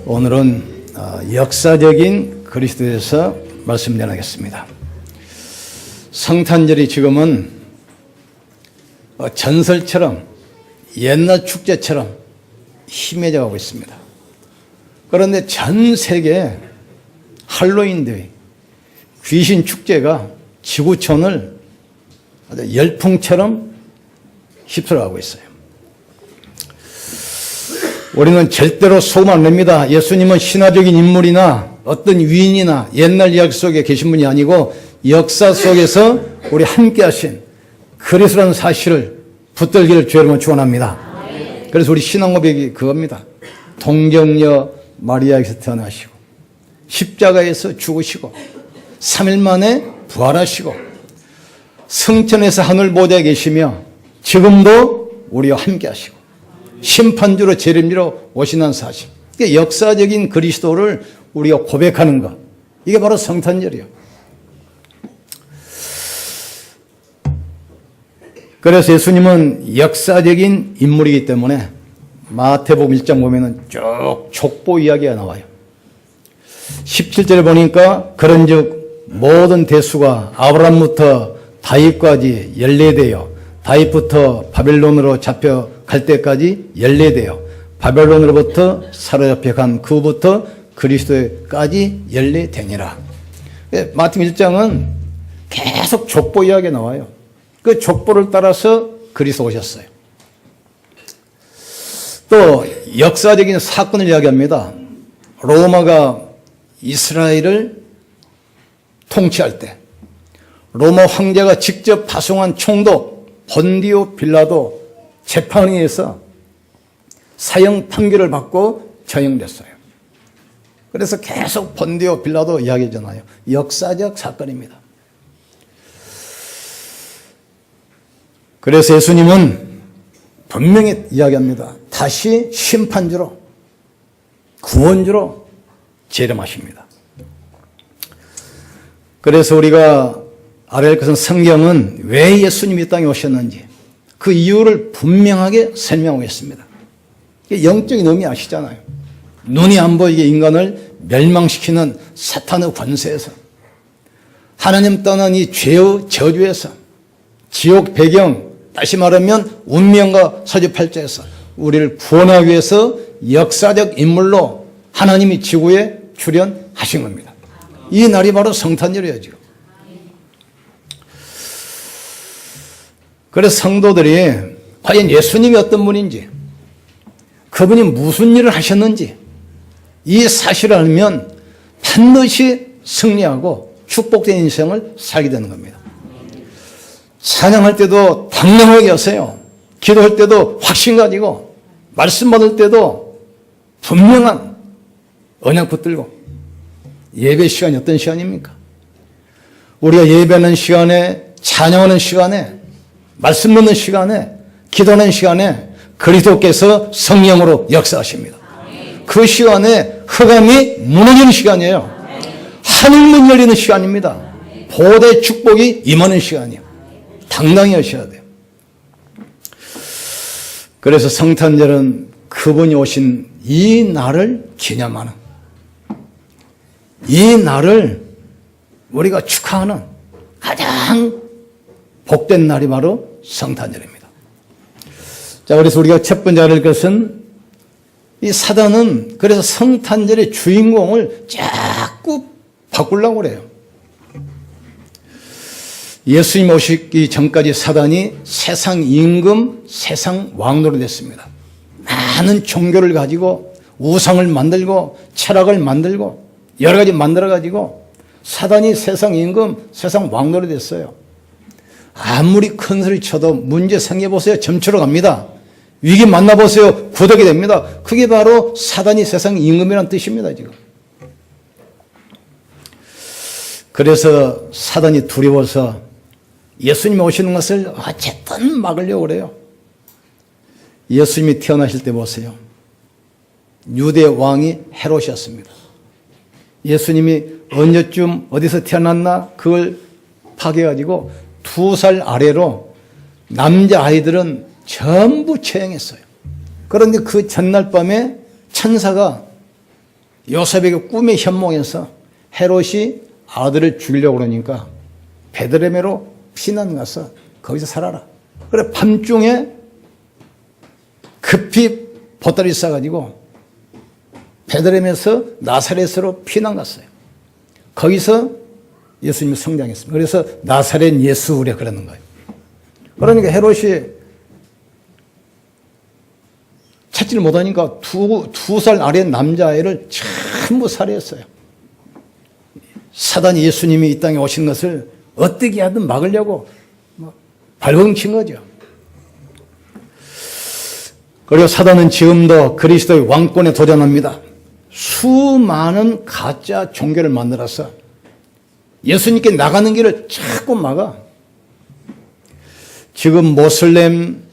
오늘은 역사적인 그리스도에 대해서 말씀 전하겠습니다. 성탄절이 지금은 전설처럼 옛날 축제처럼 희미해져 가고 있습니다. 그런데 전 세계 할로윈데이, 귀신 축제가 지구촌을 아주 열풍처럼 휩쓸어가고 있어요. 우리는 절대로 소금 안 냅니다. 예수님은 신화적인 인물이나 어떤 위인이나 옛날 이야기 속에 계신 분이 아니고 역사 속에서 우리 함께 하신 그리스도라는 사실을 붙들기를 주의 이름으로 축원합니다. 그래서 우리 신앙 고백이 그겁니다. 동정녀 마리아에게서 태어나시고 십자가에서 죽으시고 3일 만에 부활하시고 성천에서 하늘 보좌에 계시며 지금도 우리와 함께 하시고 심판주로 재림주로 오시는 사실, 역사적인 그리스도를 우리가 고백하는 것, 이게 바로 성탄절이에요. 그래서 예수님은 역사적인 인물이기 때문에 마태복음 1장 보면은 쭉 족보 이야기가 나와요. 17절에 보니까 그런즉 모든 대수가 아브라함부터 다윗까지 연례되어 다윗부터 바벨론으로 잡혀갈 때까지 연례되어 바벨론으로부터 사로잡혀간 그부터 그리스도까지 연례되니라. 마태복음 1장은 계속 족보 이야기가 나와요. 그 족보를 따라서 그리스도 오셨어요. 또 역사적인 사건을 이야기합니다. 로마가 이스라엘을 통치할 때 로마 황제가 직접 파송한 총독 본디오 빌라도 재판에 의해서 사형 판결을 받고 처형됐어요. 그래서 계속 본디오 빌라도 이야기하잖아요. 역사적 사건입니다. 그래서 예수님은 분명히 이야기합니다. 다시 심판주로 구원주로 재림하십니다. 그래서 우리가 알아야 할 것은 성경은 왜 예수님이 이 땅에 오셨는지 그 이유를 분명하게 설명하고 있습니다. 영적인 의미 아시잖아요. 눈이 안 보이게 인간을 멸망시키는 사탄의 권세에서 하나님 떠난 이 죄의 저주에서 지옥 배경, 다시 말하면 운명과 서주 8자에서 우리를 구원하기 위해서 역사적 인물로 하나님이 지구에 출현하신 겁니다. 이 날이 바로 성탄절이에요, 지금. 그래서 성도들이 과연 예수님이 어떤 분인지, 그분이 무슨 일을 하셨는지 이 사실을 알면 반드시 승리하고 축복된 인생을 살게 되는 겁니다. 찬양할 때도 당당하게 하세요. 기도할 때도 확신 가지고, 말씀 받을 때도 분명한 언약 붙들고. 예배 시간이 어떤 시간입니까? 우리가 예배하는 시간에, 찬양하는 시간에, 말씀 듣는 시간에, 기도하는 시간에 그리스도께서 성령으로 역사하십니다. 그 시간에 흑암이 무너지는 시간이에요. 하늘문 열리는 시간입니다. 보호대 축복이 임하는 시간이에요. 당당히 하셔야 돼요. 그래서 성탄절은 그분이 오신 이 날을 기념하는, 이 날을 우리가 축하하는 가장 복된 날이 바로 성탄절입니다. 자, 그래서 우리가 첫 번째 알을 것은 이 사단은 그래서 성탄절의 주인공을 자꾸 바꾸려고 그래요. 예수님 오시기 전까지 사단이 세상 임금, 세상 왕노로 됐습니다. 많은 종교를 가지고 우상을 만들고 철학을 만들고 여러 가지 만들어가지고 사단이 세상 임금, 세상 왕노로 됐어요. 아무리 큰 소리 쳐도 문제 생겨보세요. 점치러 갑니다. 위기 만나보세요. 구덕이 됩니다. 그게 바로 사단이 세상 임금이라는 뜻입니다, 지금. 그래서 사단이 두려워서 예수님이 오시는 것을 어쨌든 막으려고 그래요. 예수님이 태어나실 때 보세요. 유대 왕이 헤롯이었습니다. 예수님이 언제쯤 어디서 태어났나 그걸 파괴해가지고 2살 아래로 남자아이들은 전부 처형했어요. 그런데 그 전날 밤에 천사가 요셉에게 꿈에 현몽해서 헤롯이 아들을 죽이려고 그러니까 베들레헴으로 피난 가서 거기서 살아라. 그래 밤중에 급히 보따리 싸가지고 베들레헴에서 나사렛으로 피난 갔어요. 거기서 예수님이 성장했습니다. 그래서 나사렛 예수 그래 그러는 거예요. 그러니까 헤롯이 찾지를 못하니까 두 살 아래 남자아이를 전부 살해했어요. 사단이 예수님이 이 땅에 오신 것을 어떻게 하든 막으려고 발버둥친 거죠. 그리고 사단은 지금도 그리스도의 왕권에 도전합니다. 수많은 가짜 종교를 만들어서 예수님께 나가는 길을 자꾸 막아. 지금 모슬렘,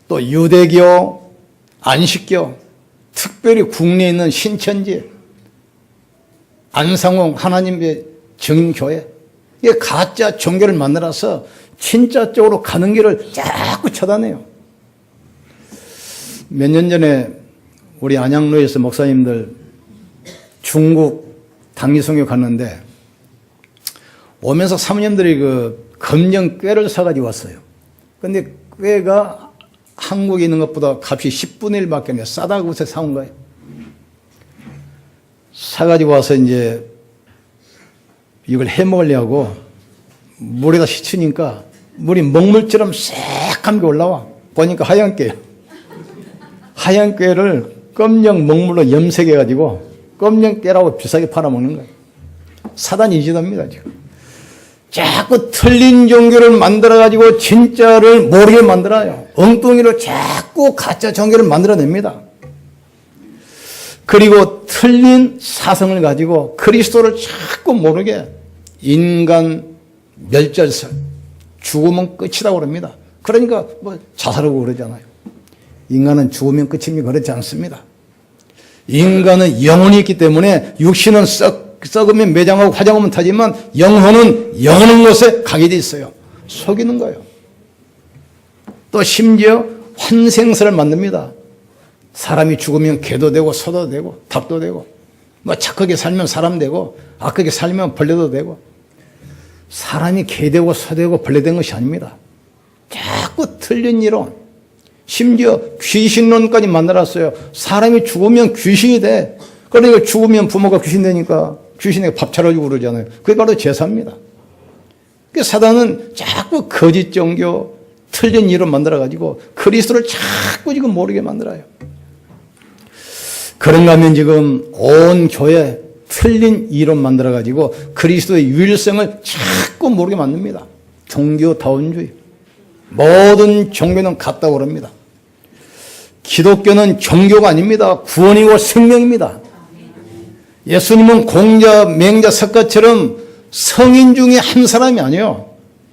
또 유대교, 안식교, 특별히 국내에 있는 신천지, 안상홍 하나님의 정교회, 이게 가짜 종교를 만들어서 진짜 쪽으로 가는 길을 자꾸 차단해요. 몇 년 전에 우리 안양로에서 목사님들 중국 당리성교 갔는데 오면서 사모님들이 그 검정 꾀를 사가지고 왔어요. 근데 꾀가 한국에 있는 것보다 값이 10분의 1밖에 안 돼요. 싸다고 해서 사온 거예요. 사가지고 와서 이제 이걸 해 먹으려고 물에다 씻으니까 물이 먹물처럼 새까만 게 올라와. 보니까 하얀 꾀예요. 하얀 꾀를 검정 먹물로 염색해가지고 검정 꾀라고 비싸게 팔아먹는 거예요. 사단이 이지답니다, 지금. 자꾸 틀린 종교를 만들어가지고 진짜를 모르게 만들어요. 엉뚱이로 자꾸 가짜 종교를 만들어냅니다. 그리고 틀린 사성을 가지고 그리스도를 자꾸 모르게 인간 멸절설, 죽으면 끝이라고 그럽니다. 그러니까 뭐 자살하고 그러잖아요. 인간은 죽으면 끝입니까? 그렇지 않습니다. 인간은 영혼이 있기 때문에 육신은 썩으면 매장하고 화장하면 타지만 영혼은 영원한 곳에 가게 돼 있어요. 속이는 거예요. 또 심지어 환생설을 만듭니다. 사람이 죽으면 개도 되고 소도 되고 닭도 되고 뭐 착하게 살면 사람 되고 악하게 살면 벌레도 되고. 사람이 개 되고 소 되고 벌레 된 것이 아닙니다. 자꾸 틀린 이론, 심지어 귀신론까지 만들었어요. 사람이 죽으면 귀신이 돼. 그러니까 죽으면 부모가 귀신 되니까 귀신에게 밥 차려주고 그러잖아요. 그게 바로 제사입니다. 그러니까 사단은 자꾸 거짓 종교, 틀린 이론 만들어가지고 그리스도를 자꾸 지금 모르게 만들어요. 그런가 하면 지금 온 교회 틀린 이론 만들어가지고 그리스도의 유일성을 자꾸 모르게 만듭니다. 종교다원주의. 모든 종교는 같다고 그럽니다. 기독교는 종교가 아닙니다. 구원이고 생명입니다. 예수님은 공자, 맹자, 석가처럼 성인 중에 한 사람이 아니에요.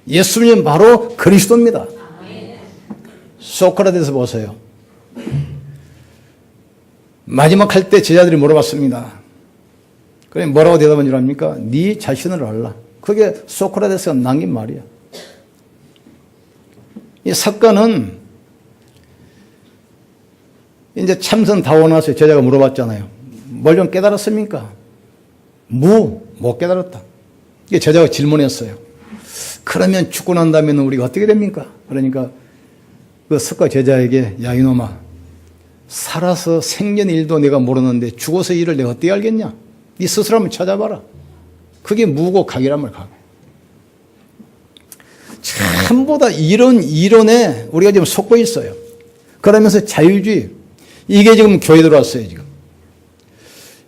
예수님은 바로 그리스도입니다. 소크라테스 보세요. 마지막 할 때 제자들이 물어봤습니다. 그래 뭐라고 대답한 줄 압니까? 네 자신을 알라. 그게 소크라테스가 남긴 말이야. 이 석가는 이제 참선 다 오고 나서 제자가 물어봤잖아요. 뭘 좀 깨달았습니까? 못 깨달았다. 이게 제자가 질문했어요. 그러면 죽고 난 다음에는 우리가 어떻게 됩니까? 그러니까 그 석가 제자에게 야 이놈아, 살아서 생전의 일도 내가 모르는데 죽어서 일을 내가 어떻게 알겠냐? 네 스스로 한번 찾아봐라. 그게 무고 각이란 말 각. 전부 다 이런 이론에 우리가 지금 속고 있어요. 그러면서 자유주의, 이게 지금 교회에 들어왔어요. 지금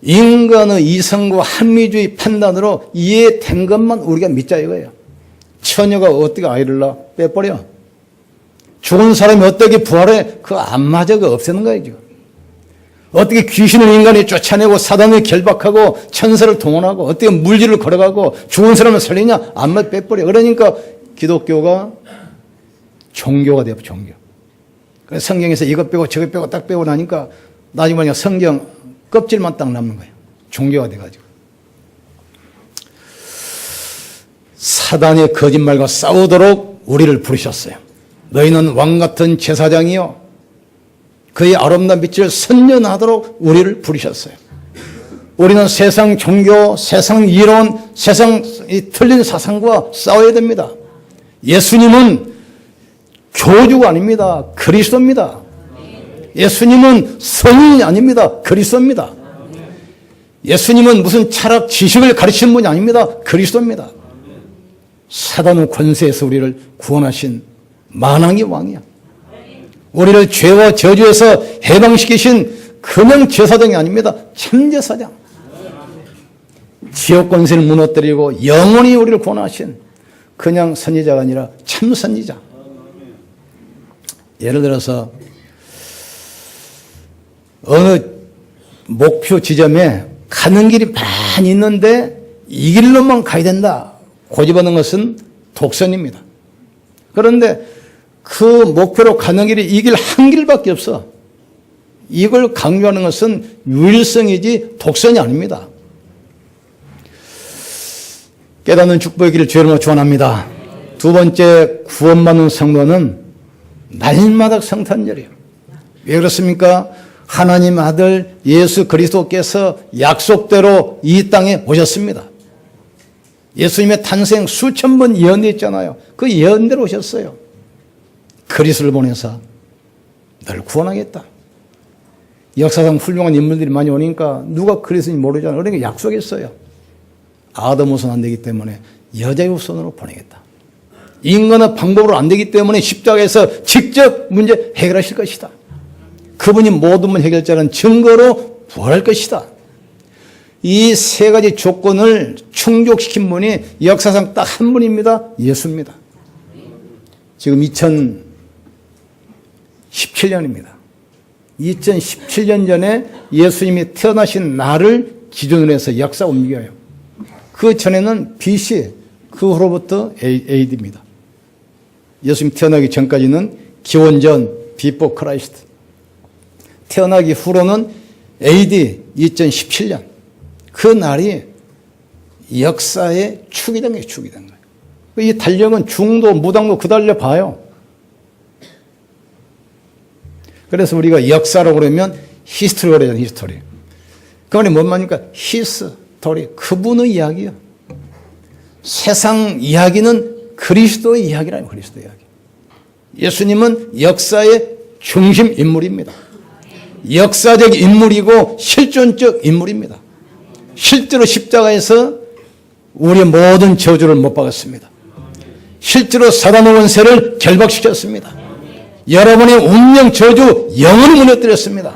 인간의 이성과 합리주의 판단으로 이해된 것만 우리가 믿자 이거예요. 처녀가 어떻게 아이를 낳아? 빼버려. 죽은 사람이 어떻게 부활해? 그거 안 맞아. 그거 없애는 거예요 지금. 어떻게 귀신을 인간이 쫓아내고 사단을 결박하고 천사를 동원하고 어떻게 물질을 걸어가고 죽은 사람을 살리냐? 안 맞아. 빼버려. 그러니까 기독교가 종교가 되어 종교. 그래서 성경에서 이것 빼고 저것 빼고 딱 빼고 나니까 나중에 보니까 성경 껍질만 딱 남는 거예요. 종교가 돼가지고. 사단의 거짓말과 싸우도록 우리를 부르셨어요. 너희는 왕같은 제사장이요 그의 아름다운 빛을 선전하도록 우리를 부르셨어요. 우리는 세상 종교, 세상 이론, 세상 틀린 사상과 싸워야 됩니다. 예수님은 교주가 아닙니다. 그리스도입니다. 예수님은 성인이 아닙니다. 그리스도입니다. 예수님은 무슨 철학 지식을 가르치는 분이 아닙니다. 그리스도입니다. 사단의 권세에서 우리를 구원하신 만왕의 왕이야. 우리를 죄와 저주에서 해방시키신 그냥 제사장이 아닙니다. 참 제사장. 지옥 권세를 무너뜨리고 영원히 우리를 구원하신 그냥 선지자가 아니라 참 선지자. 예를 들어서 어느 목표 지점에 가는 길이 많이 있는데 이 길로만 가야 된다. 고집하는 것은 독선입니다. 그런데 그 목표로 가는 길이 이 길 한 길밖에 없어. 이걸 강조하는 것은 유일성이지 독선이 아닙니다. 깨닫는 축복의 길을 주여로 축원합니다. 두 번째, 구원받는 성도는 날마다 성탄절이에요. 왜 그렇습니까? 하나님 아들 예수 그리스도께서 약속대로 이 땅에 오셨습니다. 예수님의 탄생 수천 번 예언됐잖아요. 그 예언대로 오셨어요. 그리스도를 보내서 널 구원하겠다. 역사상 훌륭한 인물들이 많이 오니까 누가 그리스도인지 모르잖아요. 그러니까 약속했어요. 아담 후손 안 되기 때문에 여자의 후손으로 보내겠다. 인간의 방법으로 안 되기 때문에 십자가에서 직접 문제 해결하실 것이다. 그분이 모든 문 해결자라는 증거로 부활할 것이다. 이 세 가지 조건을 충족시킨 분이 역사상 딱 한 분입니다. 예수입니다. 지금 2017년입니다. 2017년 전에 예수님이 태어나신 날을 기준으로 해서 역사 옮겨요. 그 전에는 BC, 그 후로부터 AD입니다. 예수님 태어나기 전까지는 기원전, Before Christ. 태어나기 후로는 AD 2017년. 그 날이 역사의 축이 된 거예요. 축이 된 거예요. 이 달력은 중도, 무당도 그 달력 봐요. 그래서 우리가 역사라고 그러면 히스토리라고 그러잖아요. 히스토리. 그 말이 뭔 말입니까? 히스토리. 그분의 이야기요. 세상 이야기는 그리스도의 이야기라요. 그리스도의 이야기. 예수님은 역사의 중심 인물입니다. 역사적 인물이고 실존적 인물입니다. 실제로 십자가에서 우리의 모든 저주를 못 박았습니다. 실제로 사단의 원세를 결박시켰습니다. 여러분의 운명 저주 영원히 무너뜨렸습니다.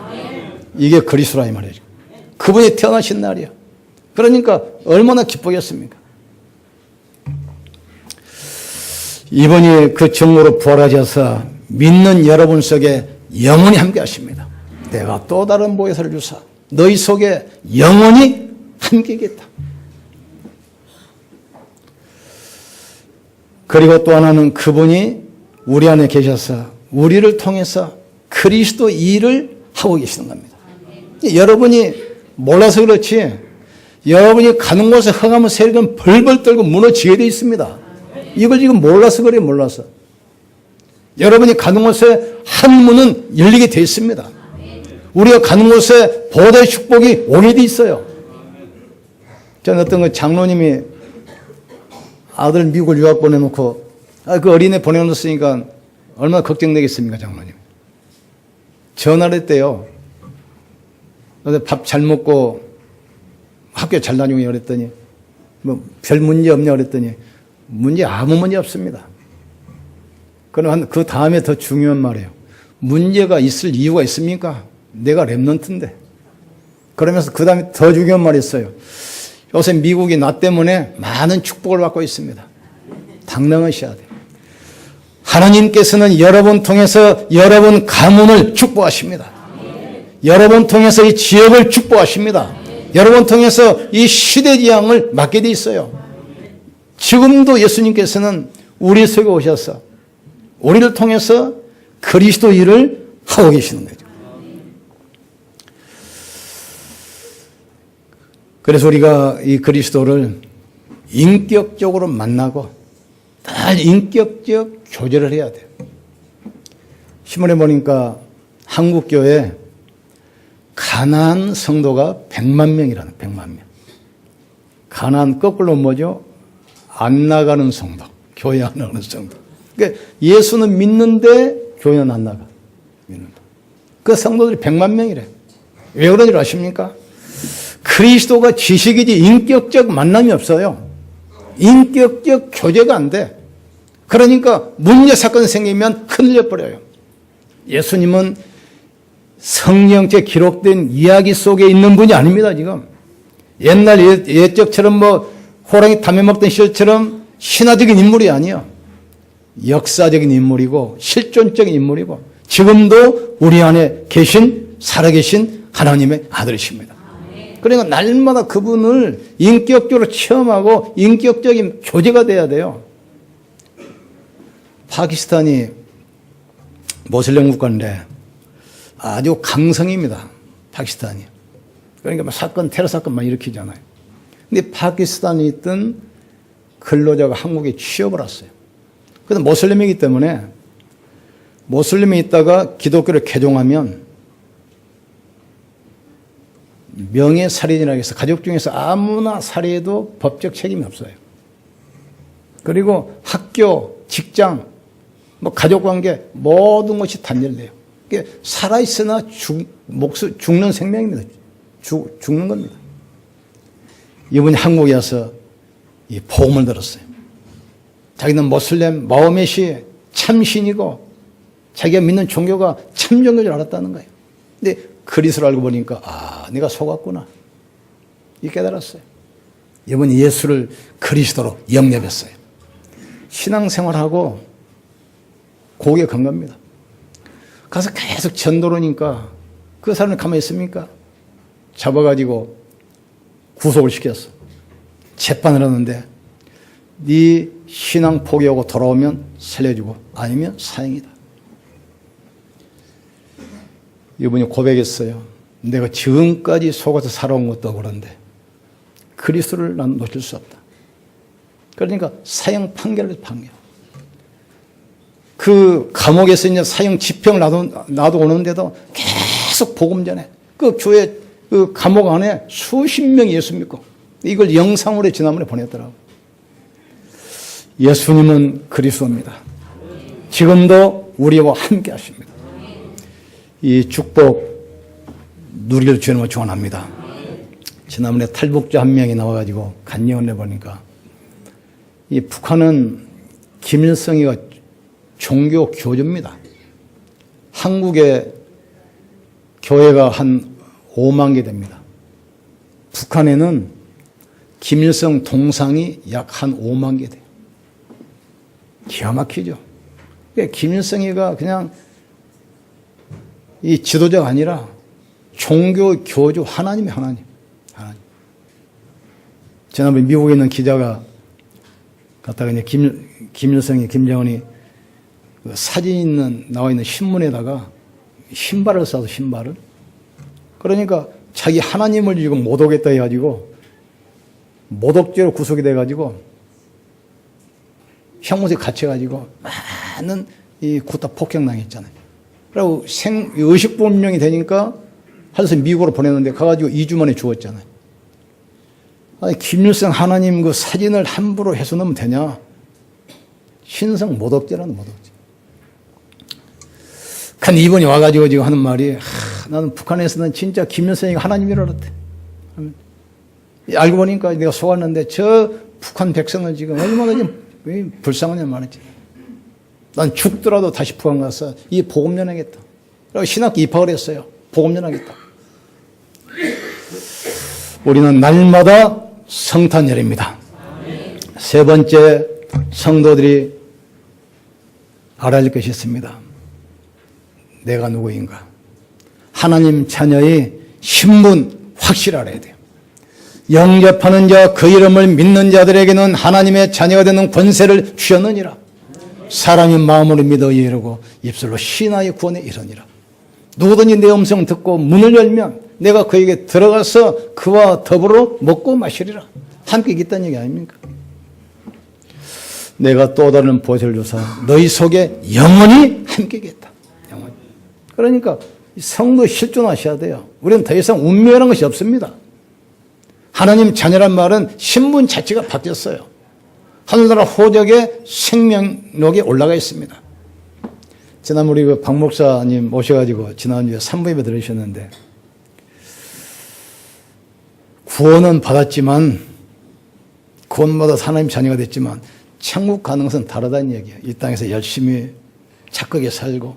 이게 그리스도라 이 말이죠. 그분이 태어나신 날이에요. 그러니까 얼마나 기쁘겠습니까? 이분이 그 증거로 부활하셔서 믿는 여러분 속에 영원히 함께 하십니다. 내가 또 다른 보혜사를 주사 너희 속에 영원히 함께겠다. 그리고 또 하나는 그분이 우리 안에 계셔서 우리를 통해서 그리스도 일을 하고 계시는 겁니다. 여러분이 몰라서 그렇지 여러분이 가는 곳에 흥하면 세력은 벌벌 떨고 무너지게 되어 있습니다. 이걸 지금 몰라서 그래요. 몰라서. 여러분이 가는 곳에 한 문은 열리게 되어 있습니다. 우리가 가는 곳에 보호자의 축복이 오게 되어 있어요. 저는 어떤 그 장로님이 아들 미국을 유학 보내놓고 그 어린애 보내놓았으니까 얼마나 걱정되겠습니까, 장로님. 전화를 했대요. 밥 잘 먹고 학교 잘 다니고 그랬더니 뭐 별 문제 없냐 그랬더니 문제 아무 문제 없습니다. 그럼 그 다음에 더 중요한 말이에요. 문제가 있을 이유가 있습니까? 내가 랩런트인데. 그러면서 그 다음에 더 중요한 말이 있어요. 요새 미국이 나 때문에 많은 축복을 받고 있습니다. 당당하셔야 돼요. 하나님께서는 여러분 통해서 여러분 가문을 축복하십니다. 여러분 통해서 이 지역을 축복하십니다. 여러분 통해서 이 시대지향을 맡게 돼 있어요. 지금도 예수님께서는 우리 속에 오셔서 우리를 통해서 그리스도 일을 하고 계시는 거죠. 그래서 우리가 이 그리스도를 인격적으로 만나고 늘 인격적 교제를 해야 돼요. 신문에 보니까 한국교회 가나안 성도가 100만 명이라는 100만 명. 가나안 거꾸로 뭐죠? 안 나가는 성도. 교회 안 나가는 성도. 그러니까 예수는 믿는데 교회는 안 나가. 믿는다. 그 성도들이 100만 명이래. 왜 그런 줄 아십니까? 그리스도가 지식이지 인격적 만남이 없어요. 인격적 교제가 안 돼. 그러니까 문제 사건이 생기면 큰일 내버려요. 예수님은 성경책 기록된 이야기 속에 있는 분이 아닙니다, 지금. 옛날 옛적처럼 뭐 호랑이 담배 먹던 시절처럼 신화적인 인물이 아니에요. 역사적인 인물이고 실존적인 인물이고 지금도 우리 안에 계신 살아계신 하나님의 아들이십니다. 그러니까 날마다 그분을 인격적으로 체험하고 인격적인 교제가 돼야 돼요. 파키스탄이 모슬렘 국가인데 아주 강성입니다. 파키스탄이. 그러니까 막 사건, 테러 사건 막 일으키잖아요. 근데 파키스탄에 있던 근로자가 한국에 취업을 왔어요. 그래서 모슬렘이기 때문에 모슬렘에 있다가 기독교를 개종하면 명예살인이라고 해서 가족 중에서 아무나 살해해도 법적 책임이 없어요. 그리고 학교, 직장, 뭐 가족관계 모든 것이 단절돼요. 살아있으나 죽는 생명입니다. 죽는 겁니다. 이분이 한국에 와서 이 복음을 들었어요. 자기는 모슬렘 마호멧이 참신이고 자기가 믿는 종교가 참 종교인 줄 알았다는 거예요. 근데 그리스도를 알고 보니까 내가 속았구나. 이 깨달았어요. 이분이 예수를 그리스도로 영접했어요. 신앙생활하고 고개 건 겁니다. 가서 계속 전도로니까 그 사람이 가만히 있습니까? 잡아가지고 구속을 시켰어. 재판을 하는데 네 신앙 포기하고 돌아오면 살려주고 아니면 사형이다. 이분이 고백했어요. 내가 지금까지 속아서 살아온 것도 그런데 그리스도를 난 놓칠 수 없다. 그러니까 사형 판결을 판결. 그 감옥에서 이제 사형 집행을 놔도 오는데도 계속 복음 전해. 그 교회 그 감옥 안에 수십 명이 예수 믿고 이걸 영상으로 지난번에 보냈더라고. 예수님은 그리스도입니다. 지금도 우리와 함께 하십니다. 이 축복 누리를 주님을 축원합니다. 지난번에 탈북자 한 명이 나와가지고 간증을 해보니까 이 북한은 김일성이가 종교 교주입니다. 한국에 교회가 한 5만 개 됩니다. 북한에는 김일성 동상이 약 한 5만 개 돼요. 기가 막히죠. 김일성이가 그냥 이 지도자가 아니라 종교 교주 하나님의 하나님. 지난번에 미국에 있는 기자가 갔다가 이제 김일성이 김정은이 그 사진 나와 있는 신문에다가 신발을 싸서 신발을. 그러니까 자기 하나님을 지금 모독했다 해가지고 모독죄로 구속이 돼가지고 형무소에 갇혀가지고 많은 이 구타 폭행당했잖아요. 그리고 의식불명이 되니까 하여서 미국으로 보냈는데 가가지고 2주 만에 죽었잖아요. 아니, 김일성 하나님 그 사진을 함부로 해서 넣으면 되냐? 신성 모독죄라는 모독죄. 근데 이분이 와가지고 지금 하는 말이 나는 북한에서는 진짜 김일성이 하나님이라 그랬대. 알고 보니까 내가 속았는데 저 북한 백성은 지금 얼마나 지금 불쌍하냐 말이지. 난 죽더라도 다시 북한 가서 이 복음 전하겠다. 그리고 신학교 입학을 했어요. 복음 전하겠다. 우리는 날마다 성탄 열입니다. 세 번째 성도들이 알아야 할 것이 있습니다. 내가 누구인가? 하나님 자녀의 신분 확실히 알아야 돼요. 영접하는 자, 그 이름을 믿는 자들에게는 하나님의 자녀가 되는 권세를 주셨느니라. 사람이 마음으로 믿어 이르고 입술로 신하의 구원에 이르니라. 누구든지 내 음성 듣고 문을 열면 내가 그에게 들어가서 그와 더불어 먹고 마시리라. 함께 있다는 얘기 아닙니까? 내가 또 다른 보혈을 줘서 너희 속에 영원히 함께 있겠다. 영원히. 그러니까 성도 실존하셔야 돼요. 우리는 더 이상 운명이라는 것이 없습니다. 하나님 자녀란 말은 신분 자체가 바뀌었어요. 하늘나라 호적의 생명록에 올라가 있습니다. 지난 우리 그 박 목사님 모셔가지고 지난주에 산부예배 들으셨는데 구원은 받았지만 구원받아 하나님 자녀가 됐지만 천국 가는 것은 다르다는 얘기예요. 이 땅에서 열심히 착하게 살고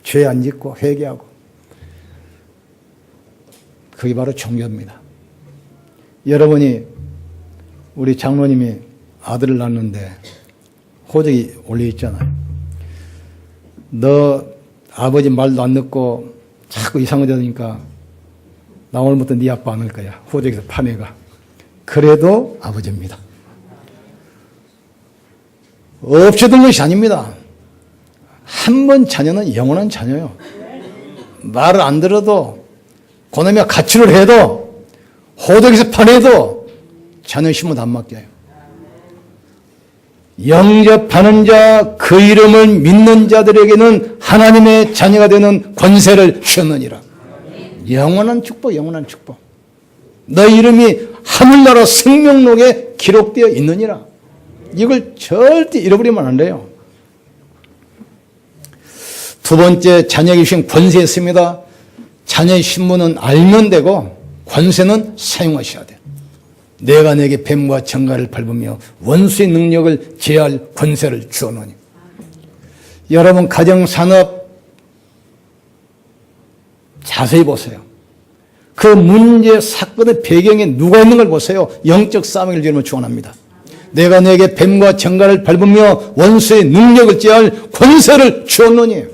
죄 안 짓고 회개하고 그게 바로 종교입니다. 여러분이 우리 장로님이 아들을 낳았는데 호적이 올려 있잖아요. 너 아버지 말도 안 듣고 자꾸 이상하다니까 나 오늘부터 네 아빠 안 할 거야. 호적에서 파내가. 그래도 아버지입니다. 없어던 것이 아닙니다. 한 번 자녀는 영원한 자녀요. 말을 안 들어도 그놈이 가출을 해도 호적에서 파내도 자녀 신분 안 맡겨요. 영접하는 자, 그 이름을 믿는 자들에게는 하나님의 자녀가 되는 권세를 주었느니라. 영원한 축복, 영원한 축복. 너 이름이 하늘나라 생명록에 기록되어 있느니라. 이걸 절대 잃어버리면 안 돼요. 두 번째, 자녀에게 주신 권세 있습니다. 자녀의 신분은 알면 되고 권세는 사용하셔야 돼요. 내가 내게 뱀과 정갈을 밟으며 원수의 능력을 제할 권세를 주었노니. 여러분 가정산업 자세히 보세요. 그 문제 사건의 배경에 누가 있는 걸 보세요. 영적 싸움을 주님을 축원합니다. 내가 내게 뱀과 정갈을 밟으며 원수의 능력을 제할 권세를 주었노니.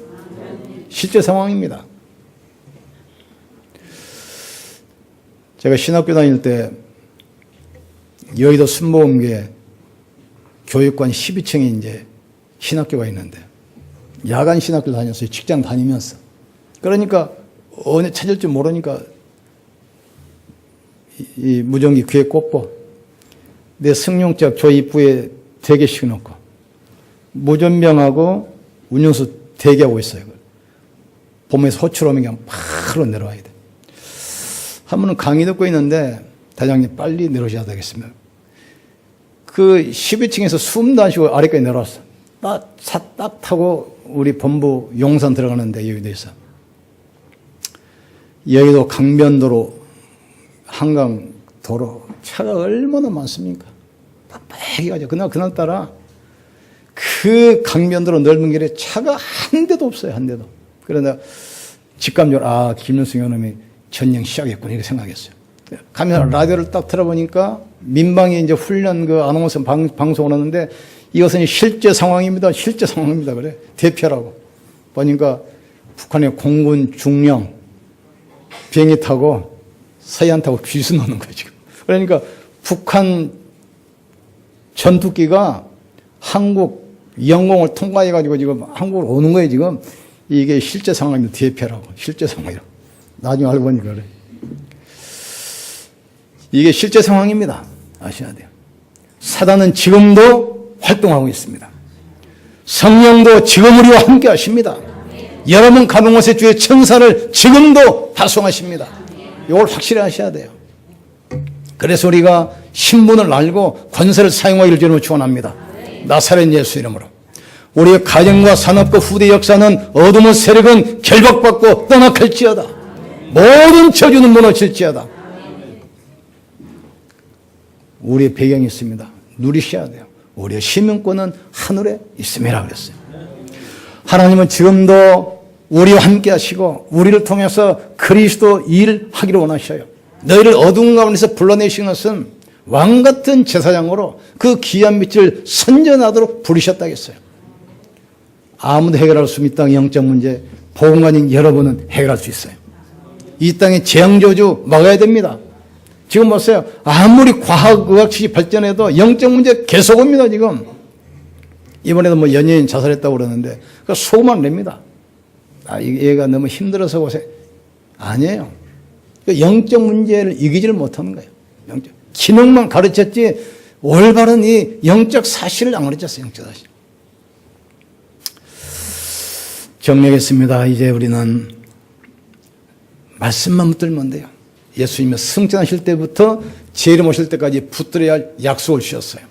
실제 상황입니다. 제가 신학교 다닐 때 여의도 순복음교회 교육관 12층에 이제 신학교가 있는데 야간 신학교 다녔어요. 직장 다니면서. 그러니까 어느 찾을 줄 모르니까 이 무전기 귀에 꽂고 내 승용차 조 입구에 대기시켜 놓고 무전병하고 운전수 대기하고 있어요. 봄에서 호출 오면 그냥 바로 내려와야 돼. 한 번은 강의 듣고 있는데 대장님 빨리 내려오셔야 되겠습니다. 그 12층에서 숨도 안 쉬고 아래까지 내려왔어. 딱 타고 우리 본부 용산 들어가는데 여의도에서. 여의도 강변도로 한강도로 차가 얼마나 많습니까? 빽빽이 가죠. 그날따라 그 강변도로 넓은 길에 차가 한 대도 없어요. 한 대도. 그러나 직감적으로 김윤승 의원님이 전쟁 시작했구나 이렇게 생각했어요. 가면 라디오를 딱 틀어보니까 민방위 이제 훈련 그 아나운서 방송을 하는데 이것은 실제 상황입니다. 실제 상황입니다. 그래. 대표라고. 보니까 북한의 공군 중령 비행기 타고 서해안 타고 귀순 오는 거예요, 지금. 그러니까 북한 전투기가 한국 영공을 통과해가지고 지금 한국으로 오는 거예요, 지금. 이게 실제 상황입니다. 대표라고. 실제 상황이라고. 나중에 알고 보니까 그래. 이게 실제 상황입니다. 아셔야 돼요. 사단은 지금도 활동하고 있습니다. 성령도 지금 우리와 함께 하십니다. 여러분 가는 곳에 주의 천사를 지금도 파송하십니다. 이걸 확실히 하셔야 돼요. 그래서 우리가 신분을 알고 권세를 사용하기를 주님으로 축원합니다. 나사렛 예수 이름으로. 우리의 가정과 산업과 후대 역사는 어둠의 세력은 결박받고 떠나갈지어다. 모든 저주는 무너질지어다. 우리의 배경이 있습니다. 누리셔야 돼요. 우리의 시민권은 하늘에 있음이라 그랬어요. 하나님은 지금도 우리와 함께 하시고 우리를 통해서 그리스도 일하기를 원하셔요. 너희를 어두운 가운데서 불러내신 것은 왕같은 제사장으로 그 귀한 빛을 선전하도록 부르셨다겠어요. 아무도 해결할 수 없는 땅의 영적 문제, 복음가진 여러분은 해결할 수 있어요. 이 땅의 재앙저주 막아야 됩니다. 지금 보세요. 아무리 과학의학이 발전해도 영적 문제 계속 옵니다, 지금. 이번에도 뭐 연예인 자살했다고 그러는데, 그 소만 냅니다. 얘가 너무 힘들어서 고생. 아니에요. 영적 문제를 이기지를 못하는 거예요. 영적. 기능만 가르쳤지, 올바른 이 영적 사실을 안 가르쳤어요, 영적 사실. 정리하겠습니다. 이제 우리는 말씀만 붙들면 돼요. 예수님이 승천하실 때부터 재림 오실 때까지 붙들어야 할 약속을 주셨어요.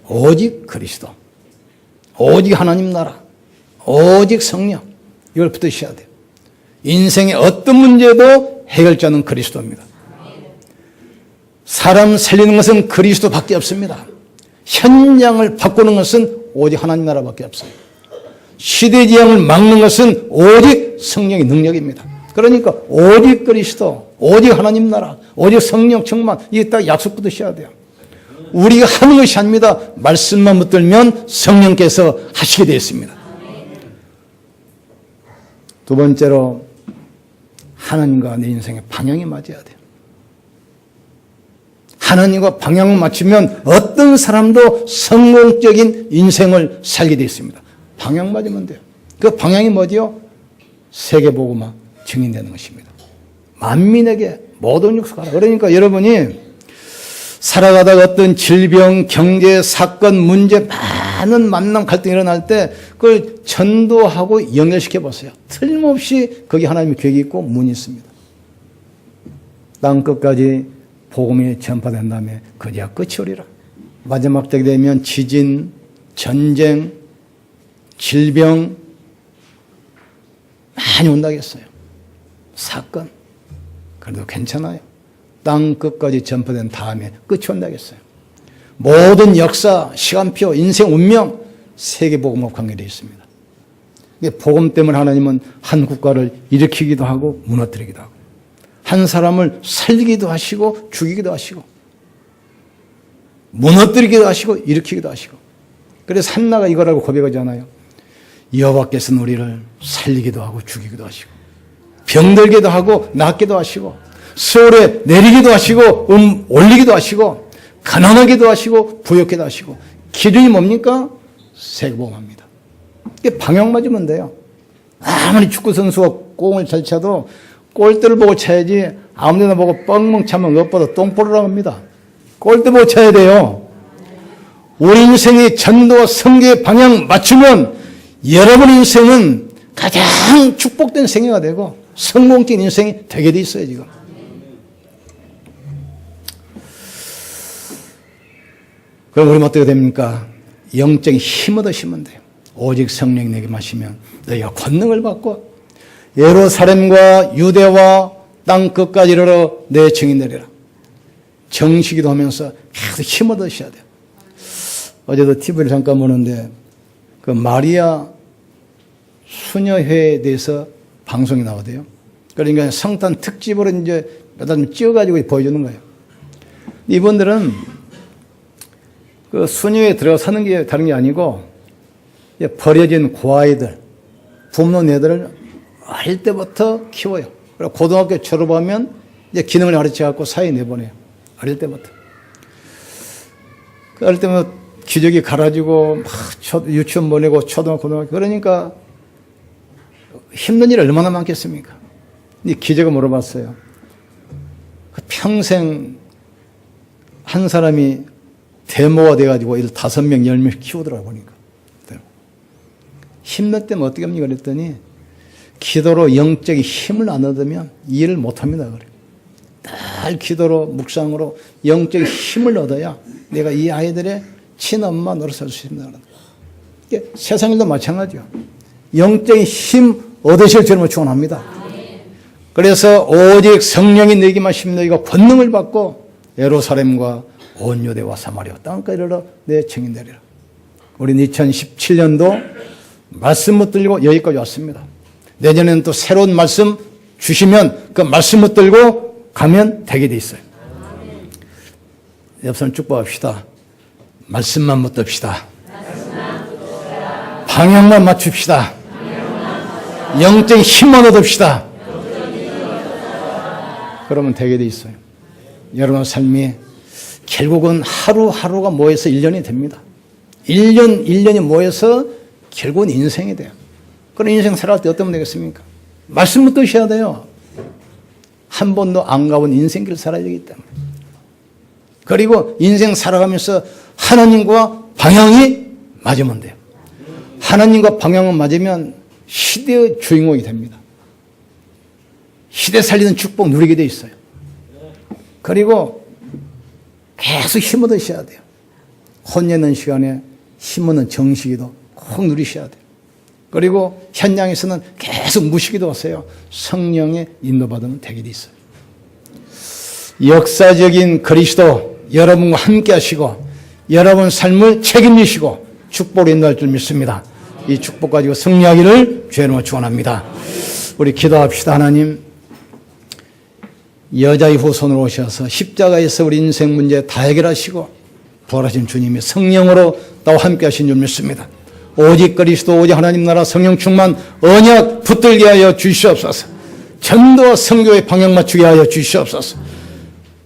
오직 그리스도, 오직 하나님 나라, 오직 성령, 이걸 붙드셔야 돼요. 인생의 어떤 문제도 해결자는 그리스도입니다. 사람 살리는 것은 그리스도밖에 없습니다. 현장을 바꾸는 것은 오직 하나님 나라밖에 없어요. 시대지향을 막는 것은 오직 성령의 능력입니다. 그러니까 오직 그리스도, 오직 하나님 나라, 오직 성령 충만, 이게 딱 약속 붙으셔야 돼요. 우리가 하는 것이 아닙니다. 말씀만 붙들면 성령께서 하시게 되어 있습니다. 두 번째로 하나님과 내 인생의 방향이 맞아야 돼요. 하나님과 방향을 맞추면 어떤 사람도 성공적인 인생을 살게 되어 있습니다. 방향 맞으면 돼요. 그 방향이 뭐지요? 세계복음화 증인되는 것입니다. 만민에게 모든 육수가. 그러니까 여러분이 살아가다가 어떤 질병, 경제, 사건, 문제, 많은 만남, 갈등이 일어날 때 그걸 전도하고 연결시켜 보세요. 틀림없이 거기 하나님의 계획이 있고 문이 있습니다. 땅 끝까지 복음이 전파된 다음에 그제야 끝이 오리라. 마지막 때가 되면 지진, 전쟁, 질병 많이 온다겠어요. 사건. 그래도 괜찮아요. 땅 끝까지 전파된 다음에 끝이 온다겠어요. 모든 역사, 시간표, 인생 운명, 세계복음과 관계되어 있습니다. 복음 때문에 하나님은 한 국가를 일으키기도 하고 무너뜨리기도 하고 한 사람을 살리기도 하시고 죽이기도 하시고 무너뜨리기도 하시고 일으키기도 하시고. 그래서 한나가 이거라고 고백하잖아요. 여호와께서는 우리를 살리기도 하고 죽이기도 하시고 병들기도 하고 낫기도 하시고 수월에 내리기도 하시고 올리기도 하시고 가난하기도 하시고 부욕하기도 하시고. 기준이 뭡니까? 세계복음합니다. 이게 방향 맞으면 돼요. 아무리 축구선수가 공을 잘 차도 골대를 보고 차야지 아무 데나 보고 뻥멍 차면 무엇보다 똥보르라고 합니다. 골대 보고 차야 돼요. 우리 인생의 전도와 성계의 방향 맞추면 여러분 인생은 가장 축복된 생애가 되고 성공적인 인생이 되게 돼 있어요. 지금 그럼 우리는 어떻게 됩니까? 영적인 힘을 얻으시면 돼요. 오직 성령이 내게 마시면 너희가 권능을 받고 예루살렘과 유대와 땅 끝까지 이르러 내 증인 되리라. 정시기도 하면서 계속 힘을 얻으셔야 돼요. 어제도 TV를 잠깐 보는데 그 마리아 수녀회에 대해서 방송이 나오대요. 그러니까 성탄 특집으로 이제 몇 달 찍어가지고 보여주는 거예요. 이분들은 그 수녀회에 들어가 사는 게 다른 게 아니고 버려진 고아이들, 부모는 애들을 어릴 때부터 키워요. 그리고 고등학교 졸업하면 이제 기능을 가르쳐갖고 사회 내보내요. 어릴 때부터. 그 어릴 때부터 기저귀 갈아주고 막 유치원 보내고 초등학교, 고등학교. 그러니까 힘든 일이 얼마나 많겠습니까? 근데 기자가 물어봤어요. 평생 한 사람이 데모가 돼가지고 5명, 10명 키우더라고 보니까. 힘들 때면 어떻게 합니까? 그랬더니 기도로 영적인 힘을 안 얻으면 일을 못합니다. 그래요. 늘 기도로 묵상으로 영적인 힘을 얻어야 내가 이 아이들의 친엄마 노릇할 수 있습니다. 세상 일도 마찬가지요. 영적인 힘 얻으실 줄을 축원합니다. 그래서 오직 성령이 내게 마시면 너희가 권능을 받고 예루살렘과 온 유대와 사마리아 땅까지 이르러 내 증인 되리라. 우리는 2017년도 말씀 붙들고 여기까지 왔습니다. 내년에는 또 새로운 말씀 주시면 그 말씀 붙들고 가면 되게 돼 있어요. 옆 사람 축복합시다. 말씀만 붙듭시다. 방향만 맞춥시다. 영적인 힘만 얻읍시다. 그러면 되게 돼 있어요. 여러분의 삶이 결국은 하루하루가 모여서 1년이 됩니다. 1년이 모여서 결국은 인생이 돼요. 그런 인생 살아갈 때 어떻게 되겠습니까? 말씀 붙드셔야 돼요. 한 번도 안 가본 인생길을 살아야 되기 때문에. 그리고 인생 살아가면서 하나님과 방향이 맞으면 돼요. 하나님과 방향은 맞으면 시대의 주인공이 됩니다. 시대 살리는 축복 누리게 돼 있어요. 그리고 계속 힘 얻으셔야 돼요. 혼내는 시간에 힘 얻는 정식기도 꼭 누리셔야 돼요. 그리고 현장에서는 계속 무식기도 하세요. 성령의 인도받으면 되게 돼 있어요. 역사적인 그리스도 여러분과 함께 하시고 여러분 삶을 책임지시고 축복을 인도할 줄 믿습니다. 이 축복 가지고 승리하기를 주의 이름으로 축원합니다. 우리 기도합시다. 하나님, 여자의 후손으로 오셔서 십자가에서 우리 인생 문제 다 해결하시고 부활하신 주님의 성령으로 나와 함께 하신 줄 믿습니다. 오직 그리스도, 오직 하나님 나라 성령 충만 언약 붙들게 하여 주시옵소서. 전도와 선교의 방향 맞추게 하여 주시옵소서.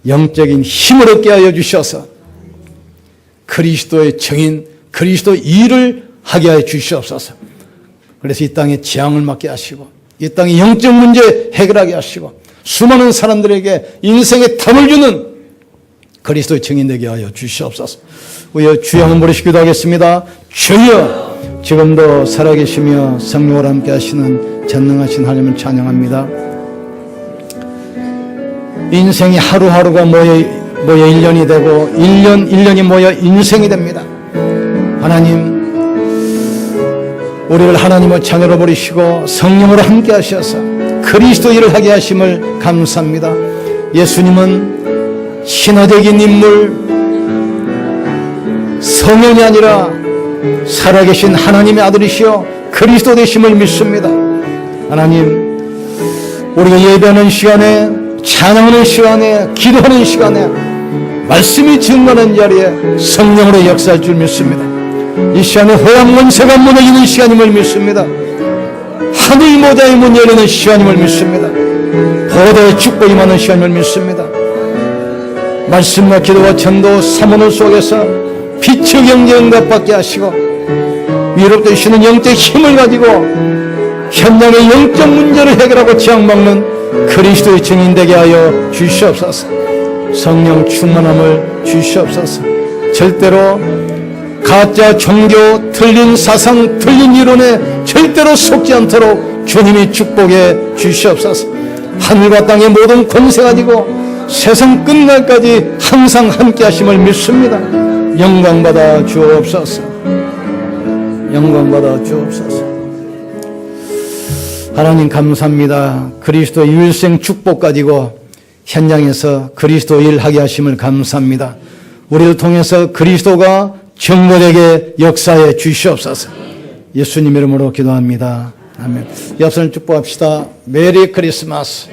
영적인 힘을 얻게 하여 주셔서 그리스도의 정인, 그리스도 일을 하게 하여 주시옵소서. 그래서 이 땅에 재앙을 막게 하시고 이 땅의 영적 문제 해결하게 하시고 수많은 사람들에게 인생의 답을 주는 그리스도의 증인 되게 하여 주시옵소서. 우리 주여 한번 부르시 기도하겠습니다. 주여, 지금도 살아계시며 성령으로 함께 하시는 전능하신 하나님을 찬양합니다. 인생이 하루하루가 모여 1년이 되고 1년이 모여 인생이 됩니다. 하나님, 우리를 하나님의 자녀로 부르시고 성령으로 함께 하셔서 그리스도 일을 하게 하심을 감사합니다. 예수님은 신화적인 인물, 성령이 아니라 살아계신 하나님의 아들이시여 그리스도 되심을 믿습니다. 하나님, 우리가 예배하는 시간에, 찬양하는 시간에, 기도하는 시간에, 말씀이 증거하는 자리에 성령으로 역사할 줄 믿습니다. 이 시간에 허양 원세가 무너지는 시간임을 믿습니다. 하늘 모자의 문 열리는 시간임을 믿습니다. 보호자의 축복이 많은 시간임을 믿습니다. 말씀과 기도와 전도 사모는 속에서 빛의 경제 응답받게 하시고 위롭게 주시는 영적 힘을 가지고 현장의 영적 문제를 해결하고 지향받는 그리스도의 증인 되게 하여 주시옵소서. 성령 충만함을 주시옵소서. 절대로 가짜 종교, 틀린 사상, 틀린 이론에 절대로 속지 않도록 주님이 축복해 주시옵소서. 하늘과 땅의 모든 권세 가지고 세상 끝날까지 항상 함께 하심을 믿습니다. 영광 받아 주옵소서. 영광 받아 주옵소서. 하나님 감사합니다. 그리스도의 일생 축복 가지고 현장에서 그리스도 일하게 하심을 감사합니다. 우리를 통해서 그리스도가 정거되게 역사해 주시옵소서. 예수님 이름으로 기도합니다. 아멘. 옆선을 축복합시다. 메리 크리스마스.